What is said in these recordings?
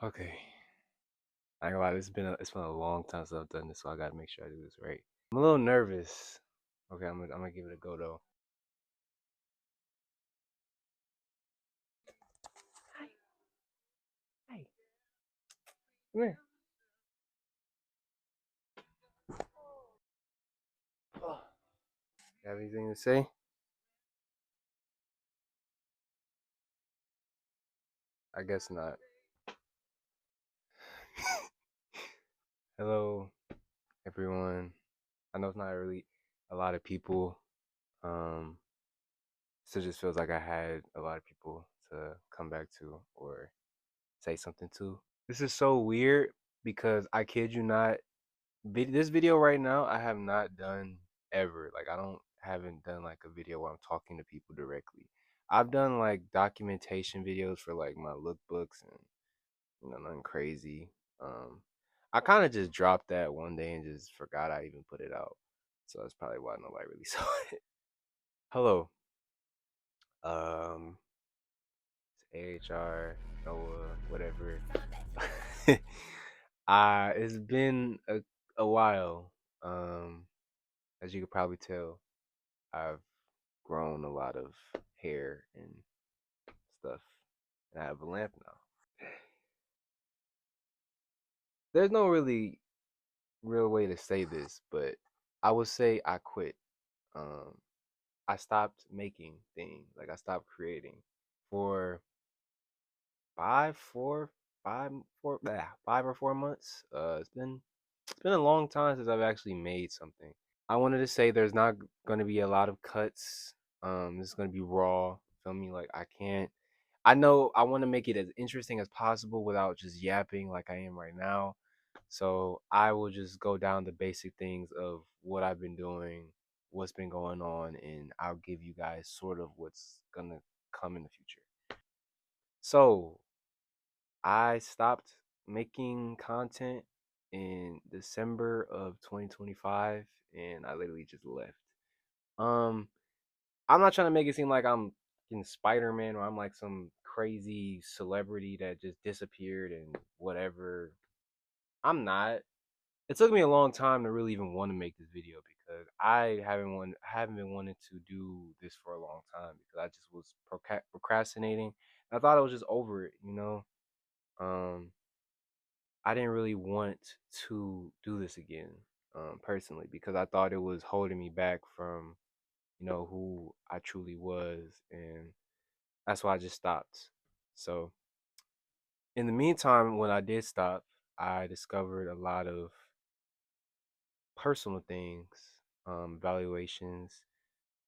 Okay. I ain't gonna lie, it's been a long time since I've done this, so I gotta make sure I do this right. I'm a little nervous. Okay, I'm gonna give it a go though. Hi, hi, come here. Oh, you have anything to say? I guess not. Hello, everyone. I know it's not really a lot of people. Um, so it just feels like I had a lot of people to come back to or say something to. This is so weird because I kid you not, this video right now I have not done ever. Like I don't haven't done like a video where I'm talking to people directly. I've done like documentation videos for like my lookbooks and nothing crazy. Um I kind of just dropped that one day and just forgot I even put it out. So that's probably why nobody really saw it. Hello. Um it's AHR Noah whatever. It's been a while. Um as you could probably tell, I've grown a lot of hair and stuff, and I have a lamp now. There's no really real way to say this, but I would say I quit. Um, I stopped making things. Like I stopped creating for five, four, five, four, 5 or 4 months. It's been a long time since I've actually made something. I wanted to say there's not going to be a lot of cuts. This is going to be raw. Feel me? Like I can't. I know I want to make it as interesting as possible without just yapping like I am right now. So I will just go down the basic things of what I've been doing, what's been going on, and I'll give you guys sort of what's gonna come in the future. So I stopped making content in December of 2025, and I literally just left. Um, I'm not trying to make it seem like I'm in Spider-Man or I'm like some crazy celebrity that just disappeared and whatever. I'm not. It took me a long time to really even want to make this video because I haven't been wanting to do this for a long time because I just was procrastinating. I thought I was just over it. Um, I didn't really want to do this again, personally, because I thought it was holding me back from who I truly was, and that's why I just stopped. So, in the meantime, when I did stop, I discovered a lot of personal things, evaluations.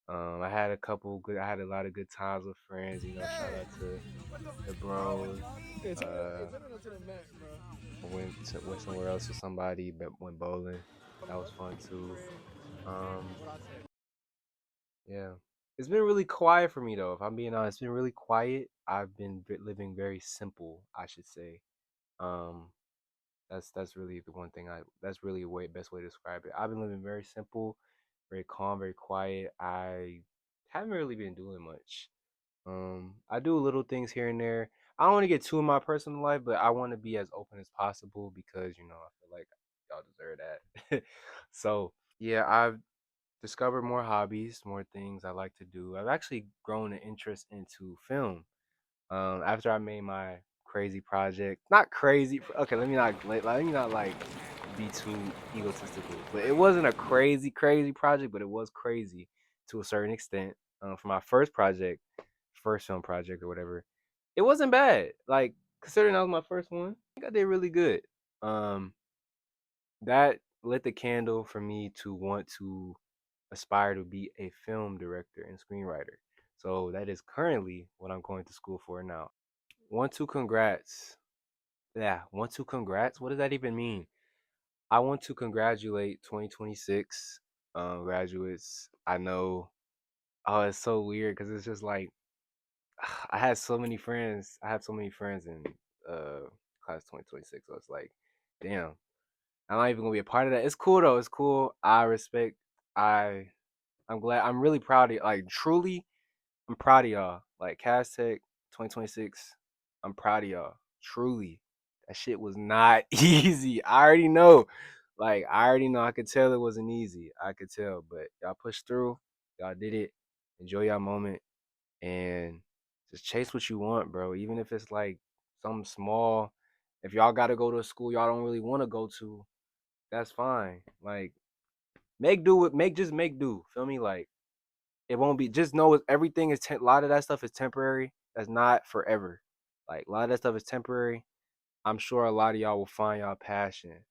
I had a lot of good times with friends. Shout out to the bros. Uh, I went somewhere else with somebody, but went bowling. That was fun too. Um, Yeah. It's been really quiet for me though. If I'm being honest, it's been really quiet. I've been living very simple, I should say. Um, that's really the one thing that's really a way best way to describe it. I've been living very simple, very calm, very quiet. I haven't really been doing much. I do little things here and there. I don't want to get too in my personal life, but I want to be as open as possible because I feel like y'all deserve that. So yeah, I've discovered more hobbies, more things I like to do. I've actually grown an interest into film. After I made my crazy project, not crazy. Okay, let me not like be too egotistical, but it wasn't a crazy project, but it was crazy to a certain extent. For my first project, first film project or whatever, it wasn't bad. Like considering that was my first one, I think I did really good. Um, that lit the candle for me to want to aspire to be a film director and screenwriter. So that is currently what I'm going to school for now. One, two, congrats. Yeah, one, two, congrats. What does that even mean? I want to congratulate 2026 graduates. I know, oh, it's so weird because it's just like I had so many friends. I have so many friends in class 2026. So it's like, damn, I'm not even gonna be a part of that. It's cool though. It's cool. I respect. I I'm glad. I'm really proud of you. Like truly, I'm proud of y'all. Like Castech 2026. I'm proud of y'all. Truly. That shit was not easy. I already know. Like, I already know. I could tell it wasn't easy. I could tell. But y'all pushed through. Y'all did it. Enjoy your moment. And just chase what you want, bro. Even if it's like something small. If y'all gotta go to a school y'all don't really want to go to, that's fine. Like, make do with make do. Feel me? Like, it won't be, just know everything is a lot of that stuff is temporary. That's not forever. Like, a lot of that stuff is temporary. I'm sure a lot of y'all will find y'all passion.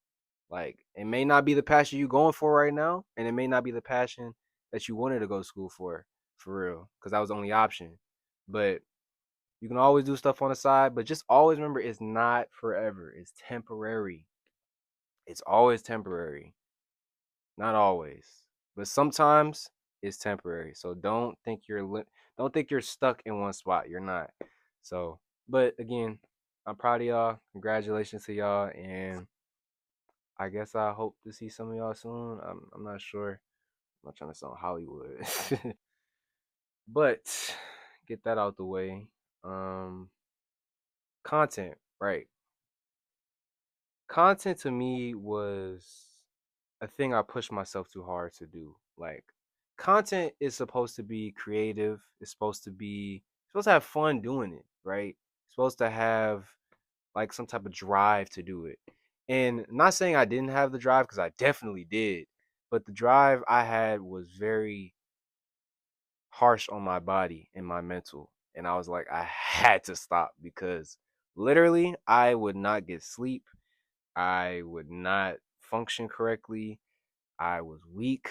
Like, it may not be the passion you going for right now, and it may not be the passion that you wanted to go to school for real, because that was the only option. But you can always do stuff on the side, but just always remember it's not forever. It's temporary. It's always temporary. Not always, but sometimes it's temporary. So don't think you're stuck in one spot. You're not. So, but again, I'm proud of y'all. Congratulations to y'all, and I guess I hope to see some of y'all soon. I'm not sure. I'm not trying to sound Hollywood, but get that out the way. Um, content, right? Content to me was a thing I pushed myself too hard to do. Like, content is supposed to be creative. It's supposed to have fun doing it, right? It's supposed to have like some type of drive to do it. And not saying I didn't have the drive, because I definitely did, but the drive I had was very harsh on my body and my mental. And I was like, I had to stop, because literally I would not get sleep. I would not function correctly. I was weak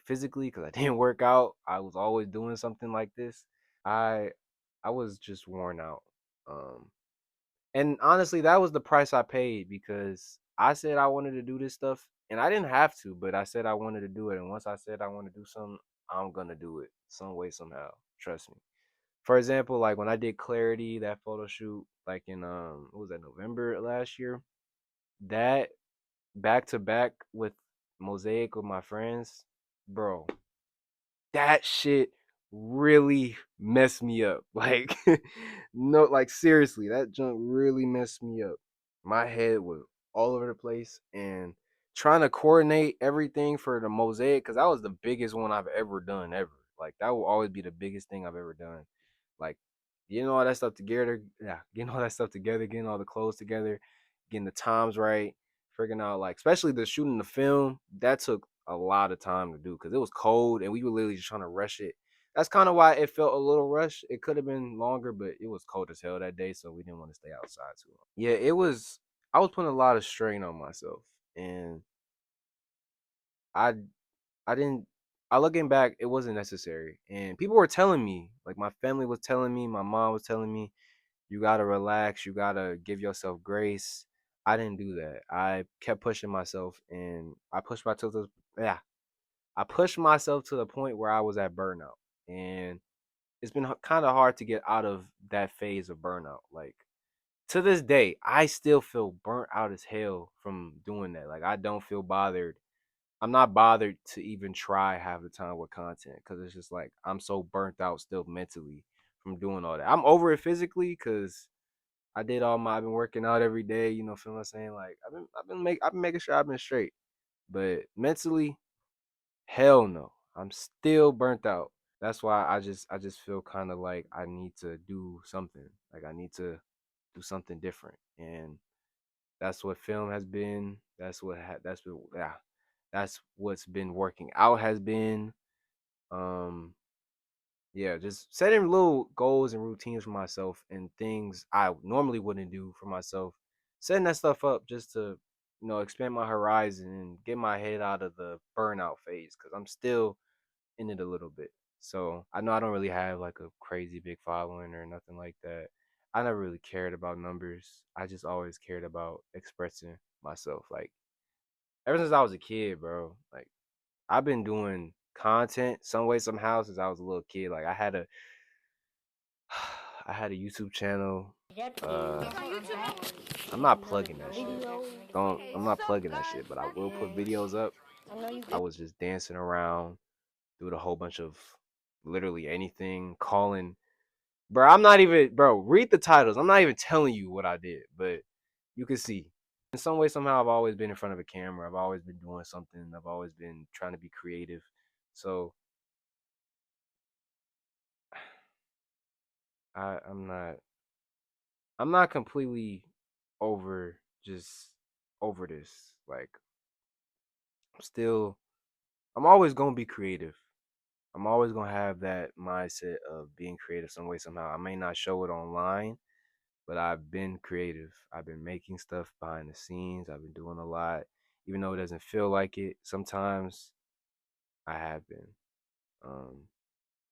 physically because I didn't work out. I was always doing something like this. I I was just worn out. Um and honestly, that was the price I paid, because I said I wanted to do this stuff and I didn't have to, but I said I wanted to do it, and once I said I want to do something, I'm going to do it some way somehow. Trust me. For example, like when I did Clarity, that photo shoot like in what was that, November last year? That back to back with Mosaic with my friends, bro, that shit really messed me up. Like, no, like seriously, that junk really messed me up. My head was all over the place, and trying to coordinate everything for the Mosaic, because that was the biggest one I've ever done ever. Like, that will always be the biggest thing I've ever done. Like, getting all that stuff together, yeah, getting all that stuff together, getting all the clothes together, getting the times right, figuring out, like, especially the shooting the film, that took a lot of time to do, because it was cold and we were literally just trying to rush it. That's kind of why it felt a little rushed. It could have been longer, but it was cold as hell that day, so we didn't want to stay outside too long. Yeah, it was. I was putting a lot of strain on myself, and I I didn't. I looking back, it wasn't necessary, and people were telling me, like my family was telling me, my mom was telling me, you gotta relax, you gotta give yourself grace. I didn't do that. I kept pushing myself, and yeah, I pushed myself to the point where I was at burnout, and it's been kind of hard to get out of that phase of burnout. Like, to this day, I still feel burnt out as hell from doing that. Like, I don't feel bothered. I'm not bothered to even try half the time with content, because it's just like I'm so burnt out still mentally from doing all that. I'm over it physically because I've been working out every day. Feel what I'm saying? Like, I've been making sure I've been straight, but mentally, hell no, I'm still burnt out. That's why I just feel kind of like I need to do something. Like, I need to do something different, and that's what film has been. That's what's been working out has been. Um, yeah, just setting little goals and routines for myself and things I normally wouldn't do for myself. Setting that stuff up just to, expand my horizon and get my head out of the burnout phase, because I'm still in it a little bit. So I know I don't really have like a crazy big following or nothing like that. I never really cared about numbers. I just always cared about expressing myself. Like, ever since I was a kid, bro. Like, I've been doing content some way somehow since I was a little kid. Like, I had a YouTube channel. Uh, I'm not plugging that shit. I'm not plugging that shit, but I will put videos up. I was just dancing around, doing a whole bunch of literally anything, calling. Bro, I'm not even, bro, read the titles. I'm not even telling you what I did, but you can see. In some way, somehow, I've always been in front of a camera. I've always been doing something. I've always been trying to be creative. So I'm not. I'm not completely over just over this. Like I'm still. I'm always gonna be creative. I'm always gonna have that mindset of being creative some way somehow. I may not show it online, but I've been creative. I've been making stuff behind the scenes. I've been doing a lot, even though it doesn't feel like it. Sometimes I have been. Um,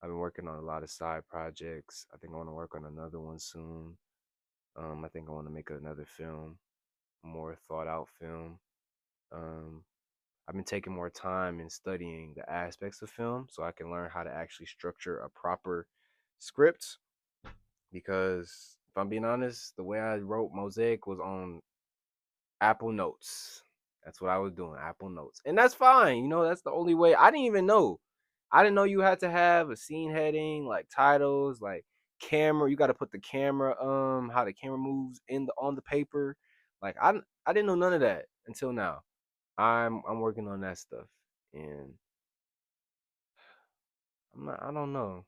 I've been working on a lot of side projects. I think I want to work on another one soon. I think I want to make another film, a more thought out film. Um, I've been taking more time and studying the aspects of film so I can learn how to actually structure a proper script. Because if I'm being honest, the way I wrote Mosaic was on Apple Notes. That's what I was doing, Apple Notes. And that's fine. That's the only way. I didn't even know. I didn't know you had to have a scene heading, like titles, like camera. You got to put the camera, how the camera moves on the paper. Like I didn't know none of that until now. I'm working on that stuff, and I'm not. I don't know.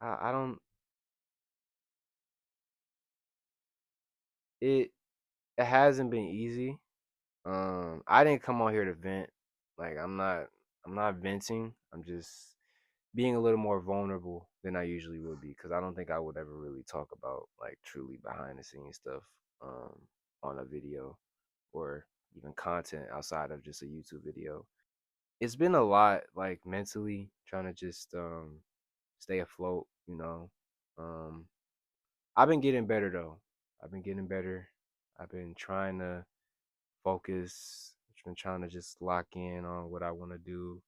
I don't. It it hasn't been easy. I didn't come on here to vent. Like I'm not venting. I'm just being a little more vulnerable than I usually would be because I don't think I would ever really talk about like truly behind the scenes stuff um on a video or even content outside of just a YouTube video. It's been a lot like mentally trying to just stay afloat, you know. Um I've been getting better though. I've been getting better. I've been trying to focus. I've been trying to just lock in on what I want to do,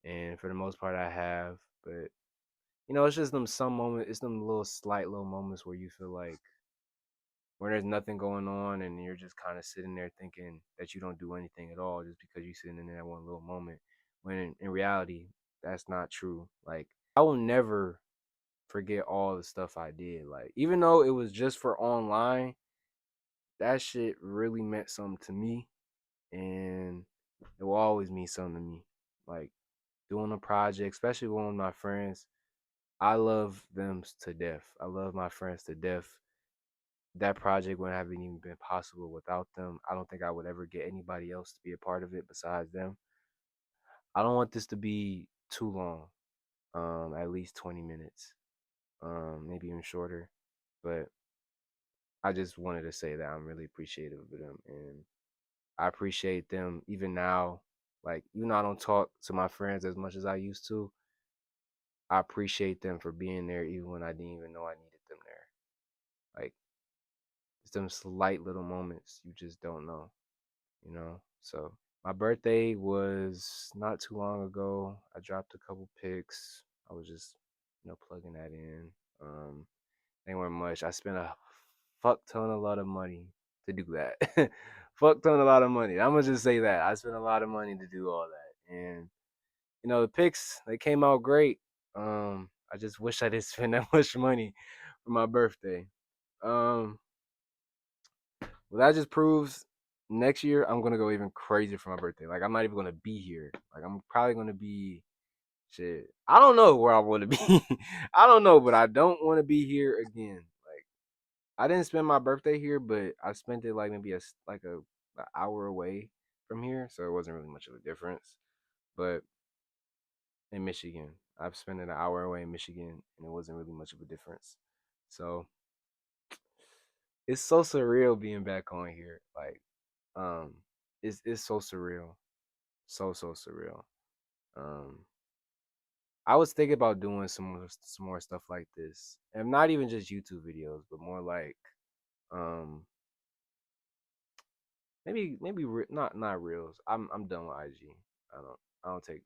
and for the most part, I have. But it's just them some moments. It's them little slight little moments where you feel like where there's nothing going on, and you're just kind of sitting there thinking that you don't do anything at all just because you're sitting in that one little moment. When in reality, that's not true. Like I will never forget all the stuff I did. Like even though it was just for online, that shit really meant something to me, and it will always mean something to me. Like doing a project, especially with one of my friends, I love them to death. I love my friends to death. That project wouldn't have even been possible without them. I don't think I would ever get anybody else to be a part of it besides them. I don't want this to be too long. At least 20 minutes. Maybe even shorter. But I just wanted to say that I'm really appreciative of them, and I appreciate them even now. Like, I don't talk to my friends as much as I used to. I appreciate them for being there even when I didn't even know I needed them there. Like, it's them slight little moments you just don't know. So, my birthday was not too long ago. I dropped a couple pics. I was just, plugging that in. They weren't much. I spent a fuck ton a lot of money to do that. Fuck ton a lot of money. I'm gonna just say that. I spent a lot of money to do all that. And the pics, they came out great. I just wish I didn't spend that much money for my birthday. Um, well, that just proves next year I'm gonna go even crazier for my birthday. Like I'm not even gonna be here. Like I'm probably gonna be shit. I don't know where I want to be. I don't know, but I don't want to be here again. Like I didn't spend my birthday here, but I spent it like maybe a hour away from here, so it wasn't really much of a difference. But in Michigan, I've spent an hour away in Michigan, and it wasn't really much of a difference. So it's so surreal being back on here. Like, um, it's so surreal, so surreal. Um, I was thinking about doing some more stuff like this, and not even just YouTube videos, but more like um not reels. I'm done with IG. I don't I don't take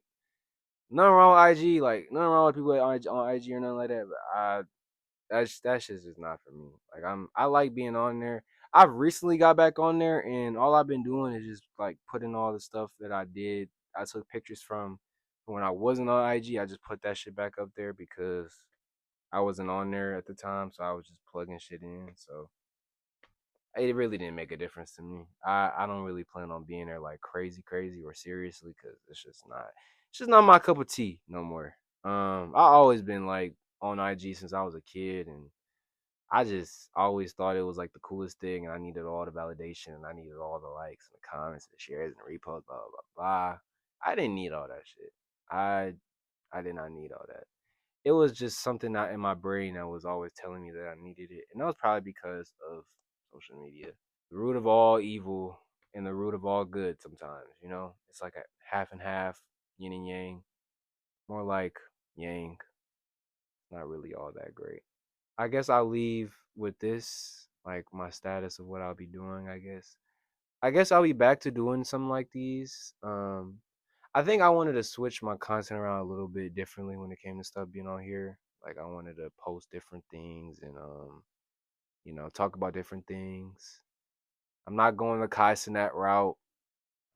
nothing wrong with IG. Like nothing wrong with people on IG or nothing like that. But that shit's just not for me. Like I like being on there. I've recently got back on there, and all I've been doing is just like putting all the stuff that I did. I took pictures from when I wasn't on IG. I just put that shit back up there because I wasn't on there at the time, so I was just plugging shit in. So it really didn't make a difference to me. I don't really plan on being there like crazy, crazy or seriously because it's just not my cup of tea no more. I always been like on IG since I was a kid, and I just always thought it was like the coolest thing, and I needed all the validation, and I needed all the likes and the comments and the shares and the reposts, blah blah blah. I didn't need all that shit. I did not need all that. It was just something not in my brain that was always telling me that I needed it, and that was probably because of social media. The root of all evil and the root of all good. Sometimes, it's like a half and half, yin and yang. More like yang. Not really all that great. I guess I'll leave with this, like my status of what I'll be doing. I guess I'll be back to doing something like these. I think I wanted to switch my content around a little bit differently when it came to stuff being on here. Like I wanted to post different things and talk about different things. I'm not going the Kai Cenat route.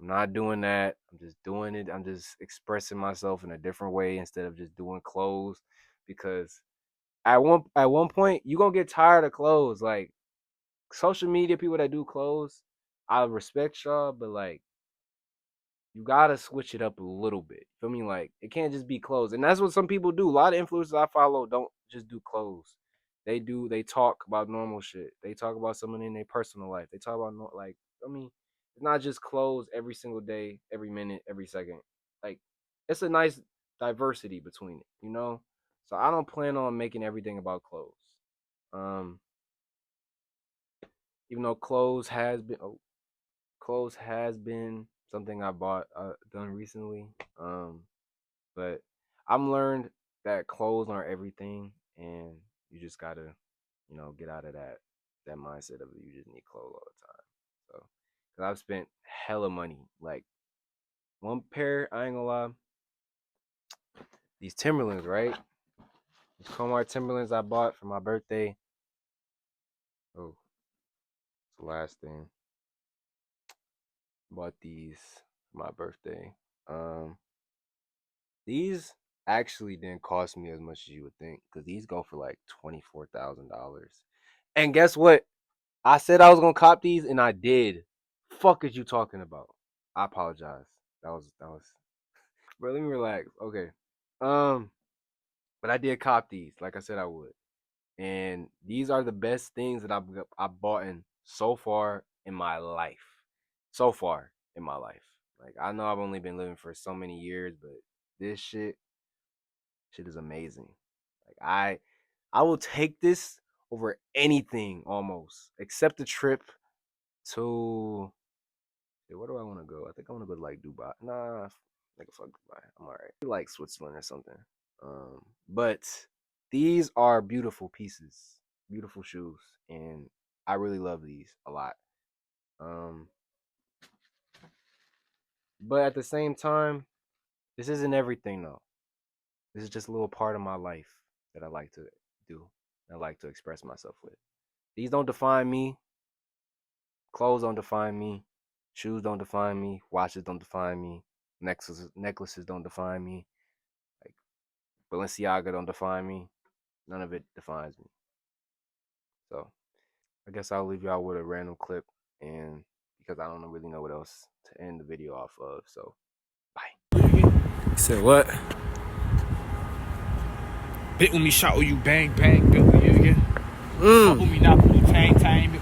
I'm not doing that. I'm just doing it. I'm just expressing myself in a different way instead of just doing clothes because at one point you're gonna get tired of clothes. Like social media people that do clothes, I respect y'all, but like you gotta switch it up a little bit. Feel me? Like it can't just be clothes, and that's what some people do. A lot of influencers I follow don't just do clothes. They talk about normal shit. They talk about someone in their personal life. They talk about like I mean, it's not just clothes every single day, every minute, every second. Like it's a nice diversity between it. So I don't plan on making everything about clothes. Um, even though clothes has been something I bought done recently. But I'm learned that clothes aren't everything, and you just gotta, get out of that mindset of you just need clothes all the time. So, cause I've spent hella money. Like one pair, I ain't gonna lie, these Timberlands, right? These Comar Timberlands I bought for my birthday. Oh, it's the last thing. Bought these for my birthday. Um, These actually didn't cost me as much as you would think because these go for like $24,000. And guess what? I said I was gonna cop these, and I did. Fuck is you talking about? I apologize. That was. Bro, let me relax. Okay. Um, but I did cop these, like I said I would, and these are the best things that I've bought in so far in my life. So far in my life. Like I know I've only been living for so many years, but this shit is amazing. Like I will take this over anything almost, except the trip to where do I want to go? I think I want to go to like Dubai. Nah, like fuck Dubai. I'm alright. Like Switzerland or something. But these are beautiful pieces, beautiful shoes, and I really love these a lot. Um, but at the same time, this isn't everything though. This is just a little part of my life that I like to do. I like to express myself with. These don't define me. Clothes don't define me. Shoes don't define me. Watches don't define me. Necklaces don't define me. Like Balenciaga don't define me. None of it defines me. So I guess I'll leave y'all with a random clip, and because I don't really know what else to end the video off of. So bye. He said what? Bit with me, shot with you, bang bang, bit with you again. Fuck with me, not with you, tang tang.